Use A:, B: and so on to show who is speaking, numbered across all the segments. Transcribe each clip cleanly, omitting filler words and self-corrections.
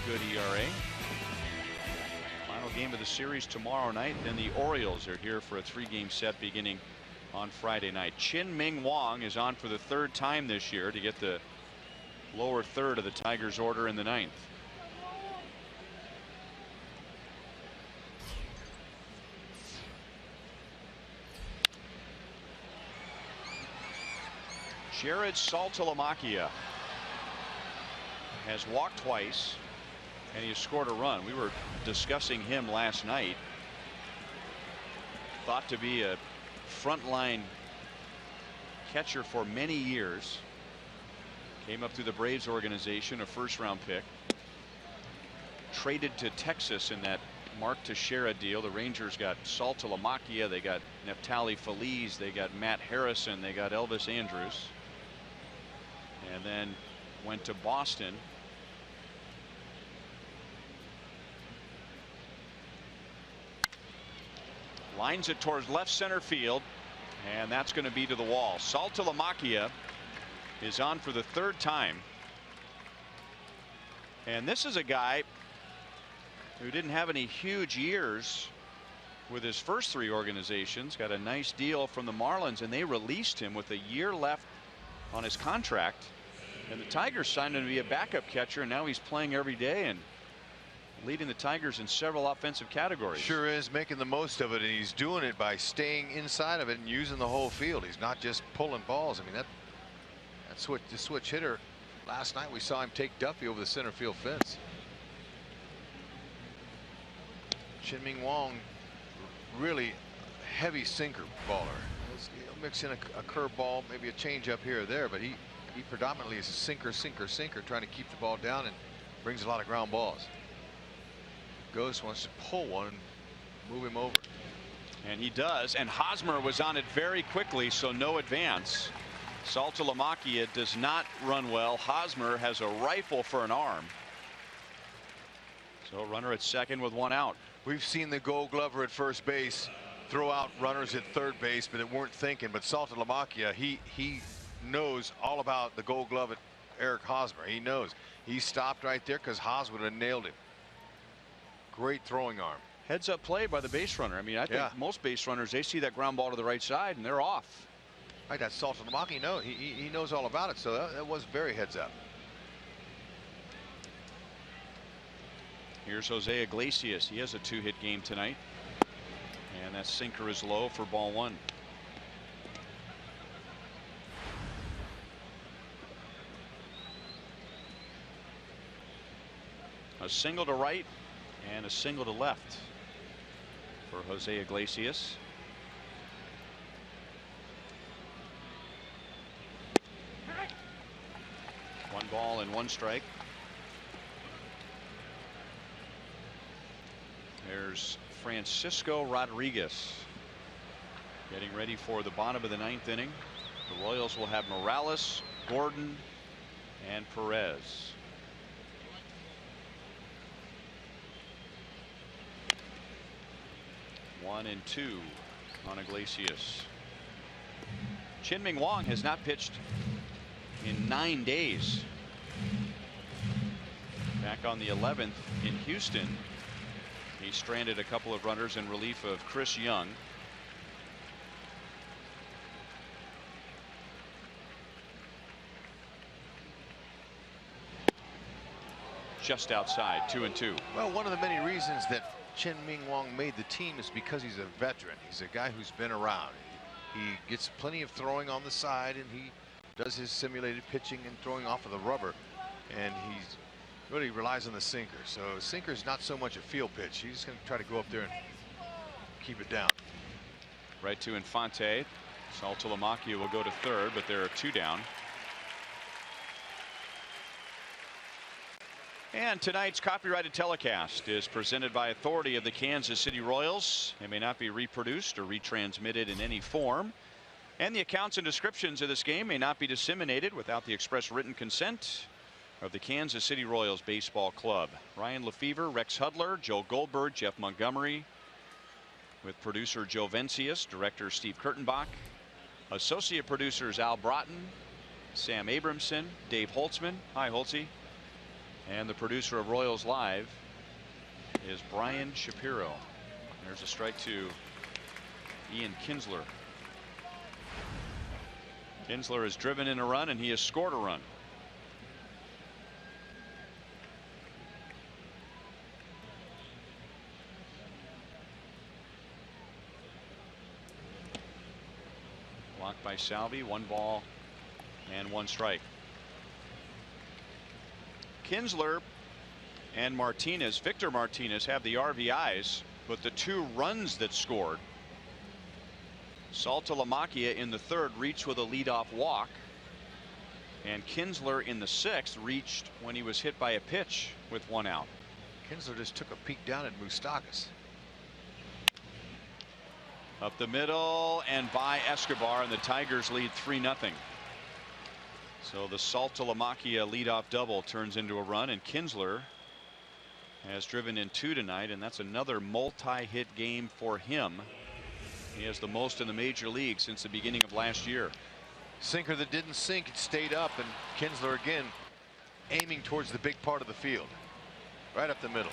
A: good ERA. Final game of the series tomorrow night. Then the Orioles are here for a 3-game set beginning on Friday night. Chien-Ming Wang is on for the 3rd time this year to get the lower third of the Tigers' order in the 9th. Jared Saltalamacchia has walked twice and he has scored a run. We were discussing him last night. Thought to be a frontline catcher for many years. Came up through the Braves organization, a 1st-round pick. Traded to Texas in that Mark Teixeira deal. The Rangers got Saltalamacchia, they got Neftali Feliz, they got Matt Harrison, they got Elvis Andrus. And then went to Boston. Lines it towards left center field, and that's going to be to the wall. Saltalamacchia is on for the 3rd time. And this is a guy who didn't have any huge years with his first 3 organizations. Got a nice deal from the Marlins, and they released him with a year left on his contract. And the Tigers signed him to be a backup catcher, and now he's playing every day and leading the Tigers in several offensive categories.
B: Sure is, making the most of it, and he's doing it by staying inside of it and using the whole field. He's not just pulling balls. I mean, the switch hitter last night, we saw him take Duffy over the center field fence. Chien-Ming Wang, really heavy sinker baller. He'll mix in a curveball, maybe a changeup here or there, but he predominantly is a sinker, trying to keep the ball down, and brings a lot of ground balls. Ghost wants to pull one and move him over.
A: And he does. And Hosmer was on it very quickly, so no advance. Saltalamacchia does not run well. Hosmer has a rifle for an arm. So runner at 2nd with 1 out.
B: We've seen the Gold Glover at first base throw out runners at 3rd base, but it weren't thinking. But Saltalamacchia, he knows all about the Gold Glove at Eric Hosmer. He knows. He stopped right there because Hosmer would have nailed him. Great throwing arm.
A: Heads up play by the base runner. I mean, I think most base runners, they see that ground ball to the right side and they're off.
B: Right, that Saltalamacchia, he knows all about it, so that was very heads up.
A: Here's Jose Iglesias. He has a 2-hit game tonight, and that sinker is low for ball 1. A single to right and a single to left for Jose Iglesias. One ball and 1 strike. There's Francisco Rodriguez getting ready for the bottom of the 9th inning. The Royals will have Morales, Gordon, and Perez. One and 2 on Iglesias. Chien-Ming Wang has not pitched in 9 days. Back on the 11th in Houston, he stranded a couple of runners in relief of Chris Young. Just outside, 2 and 2.
B: Well, one of the many reasons that Chien-Ming Wang made the team is because he's a veteran. He's a guy who's been around. He gets plenty of throwing on the side, and he does his simulated pitching and throwing off of the rubber, and he's really relies on the sinker. So sinker is not so much a field pitch. He's going to try to go up there and keep it down.
A: Right to Infante. Saltalamacchia will go to 3rd, but there are 2 down. And tonight's copyrighted telecast is presented by authority of the Kansas City Royals. It may not be reproduced or retransmitted in any form. And the accounts and descriptions of this game may not be disseminated without the express written consent of the Kansas City Royals Baseball Club. Ryan Lefevre, Rex Hudler, Joe Goldberg, Jeff Montgomery, with producer Joe Vencius, director Steve Kurtenbach, associate producers Al Broughton, Sam Abramson, Dave Holtzman. Hi, Holtzy. And the producer of Royals Live is Brian Shapiro. There's a strike to Ian Kinsler. Kinsler has driven in a run and he has scored a run. Blocked by Salvi. 1 ball and 1 strike. Kinsler and Martinez, Victor Martinez, have the RBIs, but the 2 runs that scored, Saltalamacchia in the 3rd reached with a leadoff walk, and Kinsler in the 6th reached when he was hit by a pitch with 1 out.
B: Kinsler just took a peek down at Moustakas.
A: Up the middle and by Escobar, and the Tigers lead 3-0. So the Saltalamacchia leadoff double turns into a run, and Kinsler has driven in 2 tonight, and that's another multi-hit game for him. He has the most in the major league since the beginning of last year.
B: Sinker that didn't sink, it stayed up, and Kinsler again aiming towards the big part of the field, right up the middle.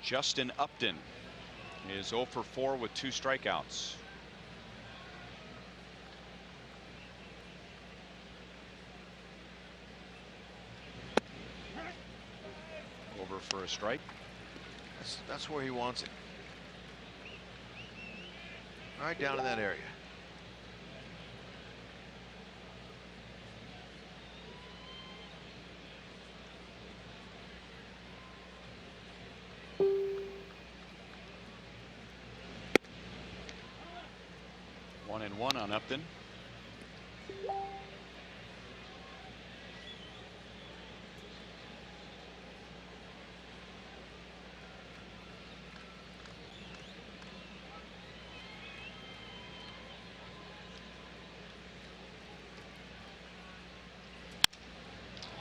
A: Justin Upton is 0 for 4 with 2 strikeouts. Over for a strike.
B: That's where he wants it. Right down in that area.
A: One and one on Upton.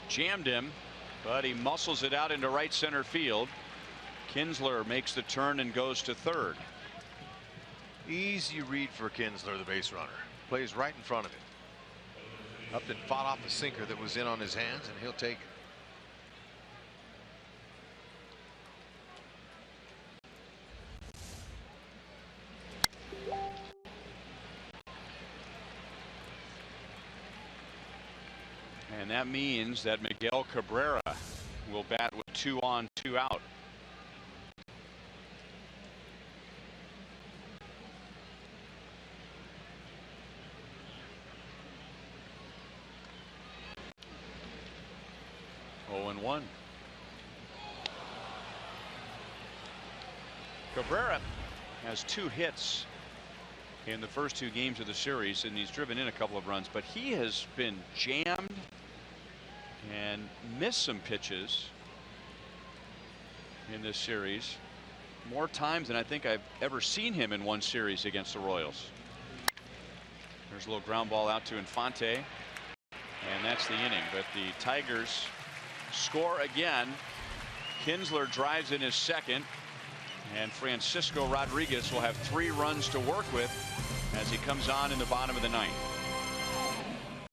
A: Jammed him, but he muscles it out into right center field. Kinsler makes the turn and goes to 3rd.
B: Easy read for Kinsler, the base runner. Plays right in front of it. Upton fought off a sinker that was in on his hands, and he'll take it.
A: And that means that Miguel Cabrera will bat with 2 on, 2 out. And 1. Cabrera has 2 hits in the first 2 games of the series, and he's driven in a couple of runs, but he has been jammed and missed some pitches in this series more times than I think I've ever seen him in one series against the Royals. There's a little ground ball out to Infante, and that's the inning. But the Tigers score again. Kinsler drives in his 2nd, and Francisco Rodriguez will have 3 runs to work with as he comes on in the bottom of the 9th.